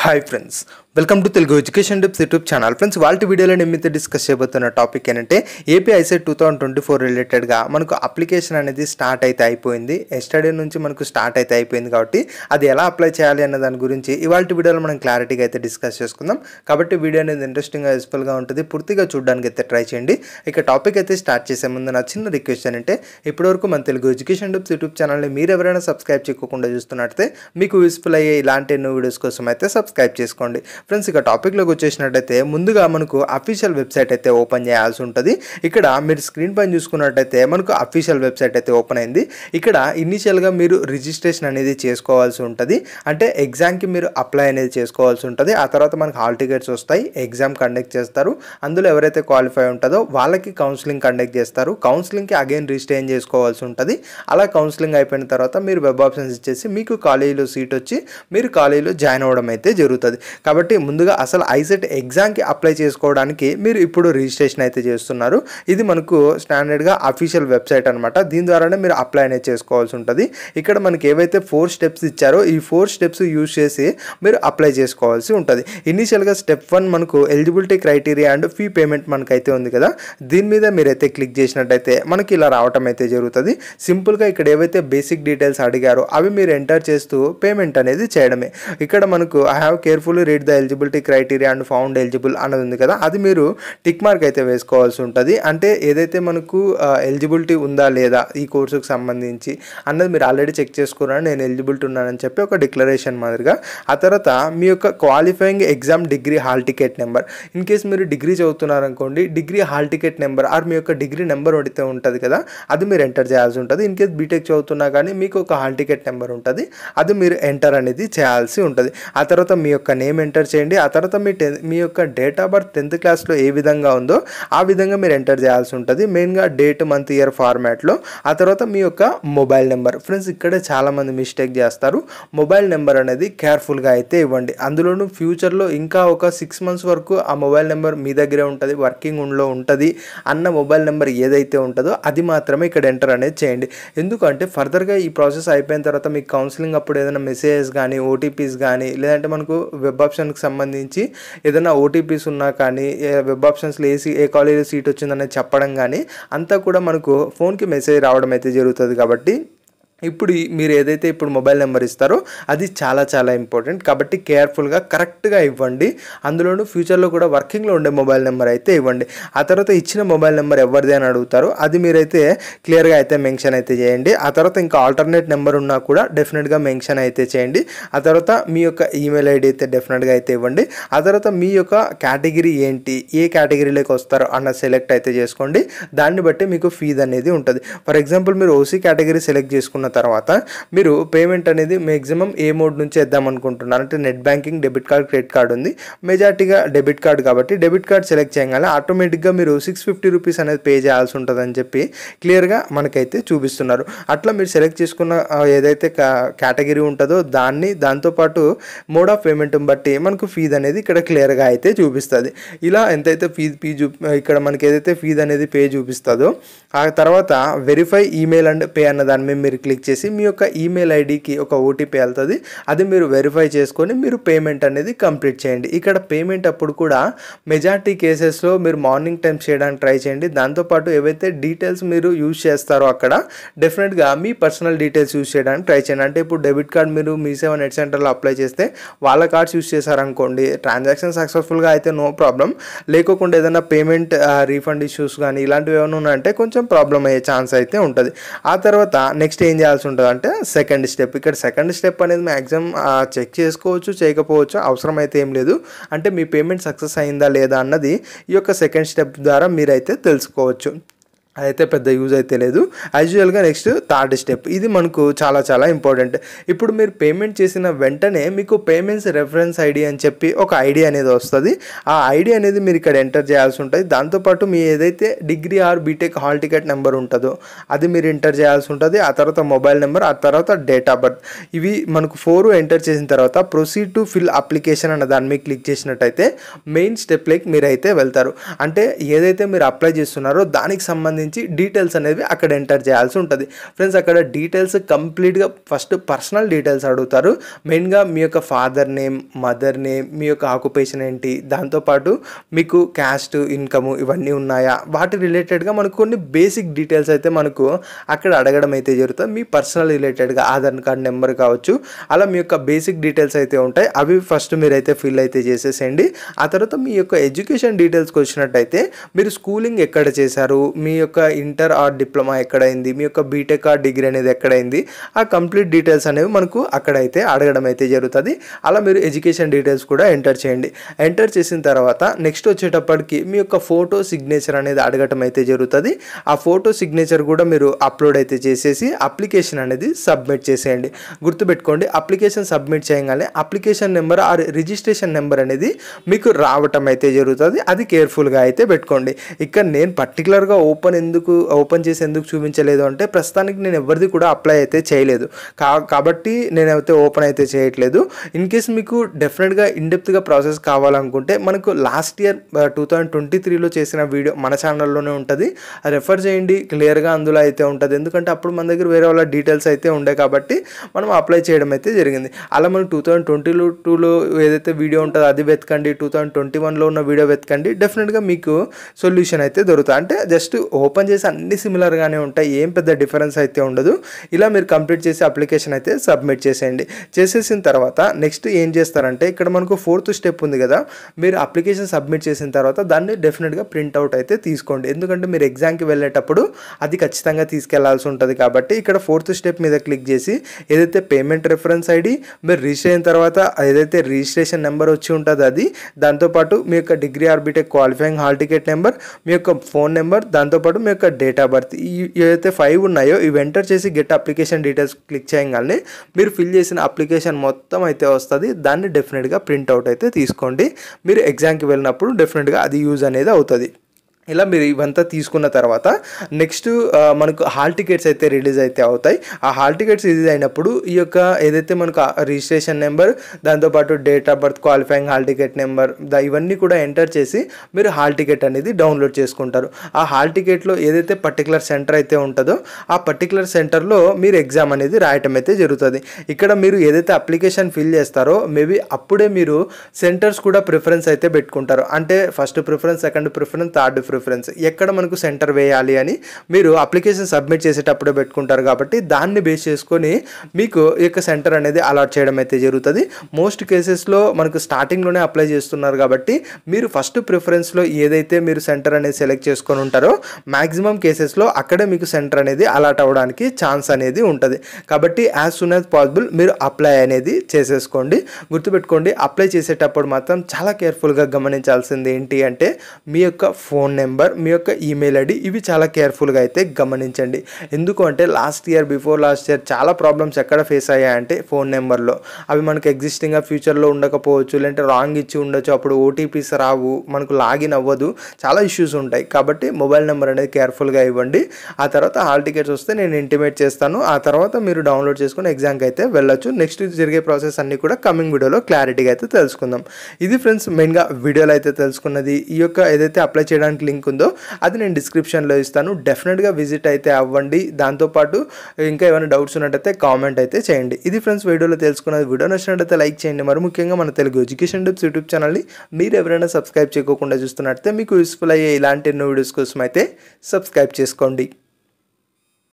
Hi friends, welcome to Telugu education tips YouTube channel. Friends, వాళ్ళ వీడియోలో నేను మీతో డిస్కస్ చేయబోతున్న టాపిక్ ఏంటంటే ఏపీ ఐసెట్ 2024 రిలేటెడ్గా మనకు అప్లికేషన్ అనేది స్టార్ట్ అయితే అయిపోయింది. ఎస్టర్డే నుంచి మనకు స్టార్ట్ అయితే అయిపోయింది కాబట్టి అది ఎలా అప్లై చేయాలి అన్న దాని గురించి ఇవాళ వీడియోలో మనం క్లారిటీగా అయితే డిస్కస్ చేసుకుందాం. కాబట్టి వీడియో అనేది ఇంట్రెస్టింగ్గా యూస్ఫుల్గా ఉంటుంది, పూర్తిగా చూడడానికి అయితే ట్రై చేయండి. ఇక టాపిక్ అయితే స్టార్ట్ చేసే ముందు నా చిన్న రిక్వెస్ట్ ఏంటంటే ఇప్పటివరకు మన తెలుగు ఎడ్యుకేషన్ టిప్స్ యూట్యూబ్ ఛానల్ని మీరు ఎవరైనా సబ్స్క్రైబ్ చేయకుండా చూస్తున్నట్లయితే మీకు యూస్ఫుల్ అయ్యే ఇలాంటి ఎన్నో వీడియోస్ కోసం అయితే సబ్స్క్రైబ్ చేసుకోండి. ఫ్రెండ్స్, ఇక టాపిక్లోకి వచ్చేసినట్టయితే ముందుగా మనకు అఫీషియల్ వెబ్సైట్ అయితే ఓపెన్ చేయాల్సి ఉంటుంది. ఇక్కడ మీరు స్క్రీన్ పైన చూసుకున్నట్టయితే మనకు అఫీషియల్ వెబ్సైట్ అయితే ఓపెన్ అయింది. ఇక్కడ ఇనిషియల్గా మీరు రిజిస్ట్రేషన్ అనేది చేసుకోవాల్సి ఉంటుంది. అంటే ఎగ్జామ్కి మీరు అప్లై అనేది చేసుకోవాల్సి ఉంటుంది. ఆ తర్వాత మనకు హాల్ టికెట్స్ వస్తాయి, ఎగ్జామ్ కండక్ట్ చేస్తారు. అందులో ఎవరైతే క్వాలిఫై ఉంటుందో వాళ్ళకి కౌన్సిలింగ్ కండక్ట్ చేస్తారు. కౌన్సిలింగ్కి అగైన్ రిజిస్టర్ చేసుకోవాల్సి ఉంటుంది. అలా కౌన్సిలింగ్ అయిపోయిన తర్వాత మీరు వెబ్ ఆప్షన్స్ ఇచ్చేసి మీకు కాలేజీలో సీట్ వచ్చి మీరు కాలేజీలో జాయిన్ అవ్వడం అయితే జరుగుతుంది. కాబట్టి ముందుగా అసలు ఐసెట్ ఎగ్జామ్కి అప్లై చేసుకోవడానికి మీరు ఇప్పుడు రిజిస్ట్రేషన్ అయితే చేస్తున్నారు. ఇది మనకు స్టాండర్డ్గా అఫీషియల్ వెబ్సైట్ అనమాట. దీని ద్వారానే మీరు అప్లై అనేది చేసుకోవాల్సి ఉంటుంది. ఇక్కడ మనకి ఏవైతే 4 స్టెప్స్ ఇచ్చారో ఈ 4 స్టెప్స్ యూజ్ చేసి మీరు అప్లై చేసుకోవాల్సి ఉంటుంది. ఇనీషియల్గా స్టెప్ 1 మనకు eligibility criteria and fee payment మనకైతే ఉంది కదా, దీని మీద మీరైతే క్లిక్ చేసినట్టయితే మనకి ఇలా రావటం అయితే జరుగుతుంది. సింపుల్గా ఇక్కడ ఏవైతే బేసిక్ డీటెయిల్స్ అడిగారో అవి మీరు ఎంటర్ చేస్తూ పేమెంట్ అనేది చేయడమే. ఇక్కడ మనకు I have carefully read the eligibility criteria and found eligible అన్నది ఉంది కదా, అది మీరు టిక్ మార్క్ అయితే వేసుకోవాల్సి ఉంటుంది. అంటే ఏదైతే మనకు ఎలిజిబిలిటీ ఉందా లేదా ఈ కోర్సుకు సంబంధించి అన్నది మీరు ఆల్రెడీ చెక్ చేసుకున్నాను, నేను ఎలిజిబిలిటీ ఉన్నానని చెప్పి ఒక డిక్లరేషన్ మాదిరిగా. ఆ తర్వాత మీ యొక్క qualifying exam degree hall ticket number, in case మీరు డిగ్రీ చదువుతున్నారనుకోండి, degree hall ticket number or మీ యొక్క డిగ్రీ నెంబర్ అయితే ఉంటుంది కదా, అది మీరు ఎంటర్ చేయాల్సి ఉంటుంది. ఇన్ కేస్ బీటెక్ చదువుతున్నా కానీ మీకు ఒక హాల్ టికెట్ నెంబర్ ఉంటుంది, అది మీరు ఎంటర్ అనేది చేయాల్సి ఉంటుంది. ఆ తర్వాత మీ యొక్క నేమ్ ఎంటర్ చేయండి. ఆ తర్వాత మీ యొక్క డేట్ ఆఫ్ బర్త్ 10th క్లాస్లో ఏ విధంగా ఉందో ఆ విధంగా మీరు ఎంటర్ చేయాల్సి ఉంటుంది, మెయిన్గా డేట్, మంత్, ఇయర్ ఫార్మాట్లో. ఆ తర్వాత మీ యొక్క మొబైల్ నెంబర్. ఫ్రెండ్స్, ఇక్కడే చాలామంది మిస్టేక్ చేస్తారు. మొబైల్ నెంబర్ అనేది కేర్ఫుల్గా అయితే ఇవ్వండి. అందులోనూ ఫ్యూచర్లో ఇంకా ఒక 6 months వరకు ఆ మొబైల్ నెంబర్ మీ దగ్గరే ఉంటుంది, వర్కింగ్లో ఉంటుంది అన్న మొబైల్ నెంబర్ ఏదైతే ఉంటుందో అది మాత్రమే ఇక్కడ ఎంటర్ అనేది చేయండి. ఎందుకంటే ఫర్దర్గా ఈ ప్రాసెస్ అయిపోయిన తర్వాత మీకు కౌన్సిలింగ్ అప్పుడు ఏదైనా మెసేజెస్ కానీ, ఓటీపీస్ కానీ, లేదంటే మనకు వెబ్ ఆప్షన్కి సంబంధించి ఏదైనా ఓటీపీస్ ఉన్నా కానీ, వెబ్ ఆప్షన్స్లో ఏ కాలేజీలో సీట్ వచ్చిందనేది చెప్పడం కానీ అంతా కూడా మనకు ఫోన్కి మెసేజ్ రావడం అయితే జరుగుతుంది. కాబట్టి ఇప్పుడు మీరు ఏదైతే ఇప్పుడు మొబైల్ నెంబర్ ఇస్తారో అది చాలా చాలా ఇంపార్టెంట్. కాబట్టి కేర్ఫుల్గా కరెక్ట్గా ఇవ్వండి. అందులోనూ ఫ్యూచర్లో కూడా వర్కింగ్లో ఉండే మొబైల్ నెంబర్ అయితే ఇవ్వండి. ఆ తర్వాత ఇచ్చిన మొబైల్ నెంబర్ ఎవరిది అని అడుగుతారు, అది మీరైతే క్లియర్గా అయితే మెన్షన్ అయితే చేయండి. ఆ తర్వాత ఇంకా ఆల్టర్నేట్ నెంబర్ ఉన్నా కూడా డెఫినెట్గా మెన్షన్ అయితే చేయండి. ఆ తర్వాత మీ యొక్క ఈమెయిల్ ఐడి అయితే డెఫినెట్గా అయితే ఇవ్వండి. ఆ తర్వాత మీ యొక్క కేటగిరీ ఏంటి, ఏ కేటగిరీలోకి వస్తారో అన్న సెలెక్ట్ అయితే చేసుకోండి. దాన్ని బట్టి మీకు ఫీజ్ అనేది ఉంటుంది. ఫర్ ఎగ్జాంపుల్ మీరు ఓసీ కేటగిరీ సెలెక్ట్ చేసుకున్న తర్వాత మీరు పేమెంట్ అనేది మ్యాక్సిమం ఏ మోడ్ నుంచి వేద్దాం అనుకుంటున్నారు అంటే net banking, debit card, credit card ఉంది. మెజార్టీగా డెబిట్ కార్డ్ కాబట్టి డెబిట్ కార్డ్ సెలెక్ట్ చేయగానే ఆటోమేటిక్గా మీరు 650 రూపీస్ అనేది పే చేయాల్సి ఉంటుందని చెప్పి క్లియర్గా మనకైతే చూపిస్తున్నారు. అట్లా మీరు సెలెక్ట్ చేసుకున్న ఏదైతే కేటగిరీ ఉంటుందో దాంతోపాటు మోడ్ ఆఫ్ పేమెంట్ బట్టి మనకు ఫీజ్ అనేది ఇక్కడ క్లియర్గా అయితే చూపిస్తుంది. ఇలా ఎంతైతే ఇక్కడ మనకి ఏదైతే ఫీజ్ అనేది పే చూపిస్తుందో ఆ తర్వాత వెరిఫై ఈమెయిల్ అండ్ పే అన్న దాని మీద మీరు క్లిక్ చేసి మీ యొక్క ఈమెయిల్ ఐడికి ఒక ఓటీపీ వెళ్తుంది, అది మీరు వెరిఫై చేసుకొని మీరు పేమెంట్ అనేది కంప్లీట్ చేయండి. ఇక్కడ పేమెంట్ అప్పుడు కూడా మెజారిటీ కేసెస్లో మీరు మార్నింగ్ టైం చేయడానికి ట్రై చేయండి. దాంతోపాటు ఏవైతే డీటెయిల్స్ మీరు యూజ్ చేస్తారో అక్కడ డెఫినెట్గా మీ పర్సనల్ డీటెయిల్స్ యూజ్ చేయడానికి ట్రై చేయండి. అంటే ఇప్పుడు డెబిట్ కార్డ్ మీరు మీ7 నెట్ సెంటర్లో అప్లై చేస్తే వాళ్ళ కార్డ్స్ యూజ్ చేశారనుకోండి, ట్రాన్సాక్షన్ సక్సెస్ఫుల్గా అయితే నో ప్రాబ్లం, లేకోకుండా ఏదైనా పేమెంట్ రీఫండ్ ఇష్యూస్ కానీ ఇలాంటివి ఏమైనా ఉన్నాయంటే కొంచెం ప్రాబ్లం అయ్యే ఛాన్స్ అయితే ఉంటుంది. ఆ తర్వాత నెక్స్ట్ ఏం చేయాల్సి ఉంటుంది అంటే సెకండ్ స్టెప్. ఇక్కడ సెకండ్ స్టెప్ అనేది మ్యాక్సిమం చెక్ చేసుకోవచ్చు, చేయకపోవచ్చు, అవసరం అయితే ఏం లేదు. అంటే మీ పేమెంట్ సక్సెస్ అయిందా లేదా అన్నది ఈ యొక్క సెకండ్ స్టెప్ ద్వారా మీరైతే తెలుసుకోవచ్చు. అదైతే పెద్ద యూజ్ అయితే లేదు. యాజువల్గా నెక్స్ట్ థర్డ్ స్టెప్, ఇది మనకు చాలా చాలా ఇంపార్టెంట్. ఇప్పుడు మీరు పేమెంట్ చేసిన వెంటనే మీకు పేమెంట్స్ రెఫరెన్స్ ఐడి అని చెప్పి ఒక ఐడి అనేది వస్తుంది. ఆ ఐడి అనేది మీరు ఇక్కడ ఎంటర్ చేయాల్సి ఉంటుంది. దాంతోపాటు మీ ఏదైతే degree or BTech hall ticket number ఉంటుందో అది మీరు ఎంటర్ చేయాల్సి ఉంటుంది. ఆ తర్వాత మొబైల్ నెంబర్, ఆ తర్వాత డేట్ ఆఫ్ బర్త్, ఇవి మనకు 4 ఎంటర్ చేసిన తర్వాత ప్రొసీడ్ టు ఫిల్ అప్లికేషన్ అన్న దాని మీద క్లిక్ చేసినట్టయితే మెయిన్ స్టెప్ లైక్ మీరైతే వెళ్తారు. అంటే ఏదైతే మీరు అప్లై చేస్తున్నారో దానికి సంబంధించి సంబంధించి డీటెయిల్స్ అనేవి అక్కడ ఎంటర్ చేయాల్సి ఉంటుంది ఫ్రెండ్స్. అక్కడ డీటెయిల్స్ కంప్లీట్గా ఫస్ట్ పర్సనల్ డీటెయిల్స్ అడుగుతారు. మెయిన్గా మీ యొక్క ఫాదర్ నేమ్, మదర్ నేమ్, మీ యొక్క ఆక్యుపేషన్ ఏంటి, దాంతోపాటు మీకు క్యాస్ట్, ఇన్కమ్ ఇవన్నీ ఉన్నాయా, వాటి రిలేటెడ్గా మనకు కొన్ని బేసిక్ డీటెయిల్స్ అయితే మనకు అక్కడ అడగడం అయితే జరుగుతుంది. మీ పర్సనల్ రిలేటెడ్గా ఆధార్ కార్డ్ నెంబర్ కావచ్చు, అలా మీ యొక్క బేసిక్ డీటెయిల్స్ అయితే ఉంటాయి. అవి ఫస్ట్ మీరైతే ఫిల్ అయితే చేసేసేయండి. ఆ తర్వాత మీ యొక్క ఎడ్యుకేషన్ డీటెయిల్స్కి వచ్చినట్టయితే మీరు స్కూలింగ్ ఎక్కడ చేశారు, మీ యొక్క ఇంటర్ ఆర్ డిప్లొమా ఎక్కడైంది, మీ యొక్క బీటెక్ ఆర్ డిగ్రీ అనేది ఎక్కడైంది, ఆ కంప్లీట్ డీటెయిల్స్ అనేవి మనకు అక్కడైతే అడగడం అయితే జరుగుతుంది. అలా మీరు ఎడ్యుకేషన్ డీటెయిల్స్ కూడా ఎంటర్ చేయండి. ఎంటర్ చేసిన తర్వాత నెక్స్ట్ వచ్చేటప్పటికి మీ యొక్క ఫోటో సిగ్నేచర్ అనేది అడగటం అయితే జరుగుతుంది. ఆ ఫోటో సిగ్నేచర్ కూడా మీరు అప్లోడ్ అయితే చేసేసి అప్లికేషన్ అనేది సబ్మిట్ చేసేయండి. గుర్తుపెట్టుకోండి, అప్లికేషన్ సబ్మిట్ చేయగానే application number or registration number అనేది మీకు రావటం అయితే జరుగుతుంది. అది కేర్ఫుల్గా అయితే పెట్టుకోండి. ఇక్కడ నేను పర్టికులర్గా ఓపెన్ చేసి ఎందుకు చూపించలేదు అంటే ప్రస్తుతానికి నేను ఎవరిది కూడా అప్లై అయితే చేయలేదు కాబట్టి నేనైతే ఓపెన్ అయితే చేయట్లేదు. ఇన్ కేస్ మీకు డెఫినెట్గా ఇన్డెప్త్గా ప్రాసెస్ కావాలనుకుంటే మనకు లాస్ట్ ఇయర్ 2023లో చేసిన వీడియో మన ఛానల్లోనే ఉంటుంది, రెఫర్ చేయండి. క్లియర్గా అందులో అయితే ఉంటుంది. ఎందుకంటే అప్పుడు మన దగ్గర వేరే వాళ్ళ డీటెయిల్స్ అయితే ఉండే కాబట్టి మనం అప్లై చేయడం అయితే జరిగింది. అలా మనం 2022లో ఏదైతే వీడియో ఉంటుందో అది వెతకండి, 2021లో ఉన్న వీడియో వెతకండి, డెఫినెట్గా మీకు సొల్యూషన్ అయితే దొరుకుతుంది. అంటే జస్ట్ ఓపెన్ చేసి అన్ని సిమిలర్గానే ఉంటాయి, ఏం పెద్ద డిఫరెన్స్ అయితే ఉండదు. ఇలా మీరు కంప్లీట్ చేసి అప్లికేషన్ అయితే సబ్మిట్ చేసేయండి. చేసేసిన తర్వాత నెక్స్ట్ ఏం చేస్తారంటే ఇక్కడ మనకు 4th స్టెప్ ఉంది కదా, మీరు అప్లికేషన్ సబ్మిట్ చేసిన తర్వాత దాన్ని డెఫినెట్గా ప్రింట్అవుట్ అయితే తీసుకోండి. ఎందుకంటే మీరు ఎగ్జామ్కి వెళ్ళేటప్పుడు అది ఖచ్చితంగా తీసుకెళ్లాల్సి ఉంటుంది కాబట్టి ఇక్కడ 4th స్టెప్ మీద క్లిక్ చేసి ఏదైతే పేమెంట్ రెఫరెన్స్ ఐడి, మీరు రిజిస్టర్ అయిన తర్వాత ఏదైతే రిజిస్ట్రేషన్ నెంబర్ వచ్చి ఉంటుందో అది, దాంతోపాటు మీ యొక్క degree or BTech qualifying hall ticket number, మీ యొక్క ఫోన్ నెంబర్, దాంతోపాటు మీ యొక్క డేట్ ఆఫ్ బర్త్, ఏదైతే 5 ఉన్నాయో ఇవి ఎంటర్ చేసి గెట్ అప్లికేషన్ డీటెయిల్స్ క్లిక్ చేయగానే మీరు ఫిల్ చేసిన అప్లికేషన్ మొత్తం అయితే వస్తుంది. దాన్ని డెఫినెట్గా ప్రింట్అవుట్ అయితే తీసుకోండి. మీరు ఎగ్జామ్కి వెళ్ళినప్పుడు డెఫినెట్గా అది యూజ్ అనేది అవుతుంది. ఇలా మీరు ఇవంతా తీసుకున్న తర్వాత నెక్స్ట్ మనకు హాల్ టికెట్స్ అయితే రిలీజ్ అయితే అవుతాయి. ఆ హాల్ టికెట్స్ రిలీజ్ అయినప్పుడు ఈ యొక్క ఏదైతే మనకు రిజిస్ట్రేషన్ నెంబర్, దాంతోపాటు date of birth, qualifying hall ticket number ఇవన్నీ కూడా ఎంటర్ చేసి మీరు హాల్ టికెట్ అనేది డౌన్లోడ్ చేసుకుంటారు. ఆ హాల్ టికెట్లో ఏదైతే పర్టికులర్ సెంటర్ అయితే ఉంటుందో ఆ పర్టికులర్ సెంటర్లో మీరు ఎగ్జామ్ అనేది రాయటం అయితే జరుగుతుంది. ఇక్కడ మీరు ఏదైతే అప్లికేషన్ ఫిల్ చేస్తారో మేబీ అప్పుడే మీరు సెంటర్స్ కూడా ప్రిఫరెన్స్ అయితే పెట్టుకుంటారు. అంటే first preference, second preference, third preference ఎక్కడ మనకు సెంటర్ వేయాలి అని మీరు అప్లికేషన్ సబ్మిట్ చేసేటప్పుడే పెట్టుకుంటారు కాబట్టి దాన్ని బేస్ చేసుకొని మీకు ఈ యొక్క సెంటర్ అనేది అలాట్ చేయడం అయితే జరుగుతుంది. మోస్ట్ కేసెస్లో మనకు స్టార్టింగ్లోనే అప్లై చేస్తున్నారు కాబట్టి మీరు ఫస్ట్ ప్రిఫరెన్స్లో ఏదైతే మీరు సెంటర్ అనేది సెలెక్ట్ చేసుకొని ఉంటారో మ్యాక్సిమం కేసెస్లో అక్కడే మీకు సెంటర్ అనేది అలాట్ అవ్వడానికి ఛాన్స్ అనేది ఉంటుంది. కాబట్టి యాజ్ సూన్ యాజ్ పాసిబుల్ మీరు అప్లై అనేది చేసేసుకోండి. గుర్తుపెట్టుకోండి, అప్లై చేసేటప్పుడు మాత్రం చాలా కేర్ఫుల్గా గమనించాల్సింది ఏంటి అంటే మీ యొక్క ఫోన్ నెంబర్, మీ యొక్క ఈమెయిల్ ఐడి, ఇవి చాలా కేర్ఫుల్గా అయితే గమనించండి. ఎందుకు అంటే బిఫోర్ లాస్ట్ ఇయర్ చాలా ప్రాబ్లమ్స్ ఎక్కడ ఫేస్ అయ్యాయంటే ఫోన్ నెంబర్లో అవి మనకు ఎగ్జిస్టింగ్గా ఫ్యూచర్లో ఉండకపోవచ్చు, లేదంటే రాంగ్ ఇచ్చి ఉండొచ్చు, అప్పుడు ఓటీపీస్ రావు, మనకు లాగిన్ అవ్వదు, చాలా ఇష్యూస్ ఉంటాయి. కాబట్టి మొబైల్ నెంబర్ అనేది కేర్ఫుల్గా ఇవ్వండి. ఆ తర్వాత హాల్ టికెట్స్ వస్తే నేను ఇంటిమేట్ చేస్తాను. ఆ తర్వాత మీరు డౌన్లోడ్ చేసుకుని ఎగ్జామ్కి అయితే వెళ్ళొచ్చు. నెక్స్ట్ జరిగే ప్రాసెస్ అన్నీ కూడా కమింగ్ వీడియోలో క్లారిటీగా అయితే తెలుసుకుందాం. ఇది ఫ్రెండ్స్ మెయిన్గా వీడియోలో అయితే తెలుసుకున్నది. ఈ యొక్క ఏదైతే అప్లై చేయడానికి లింక్ ఉందో అది నేను డిస్క్రిప్షన్లో ఇస్తాను, డెఫినెట్గా విజిట్ అయితే అవ్వండి. దాంతోపాటు ఇంకా ఏమైనా డౌట్స్ ఉన్నట్టయితే కామెంట్ అయితే చేయండి. ఇది ఫ్రెండ్స్ వీడియోలో తెలుసుకున్నది. వీడియో నచ్చినట్టయితే లైక్ చేయండి. మరి ముఖ్యంగా మన తెలుగు ఎడ్యుకేషన్ టిప్స్ యూట్యూబ్ ఛానల్ని మీరు ఎవరైనా సబ్స్క్రైబ్ చేయకుండా చూస్తున్నట్టయితే మీకు యూస్ఫుల్ అయ్యే ఇలాంటి ఎన్నో వీడియోస్ కోసం అయితే సబ్స్క్రైబ్ చేసుకోండి.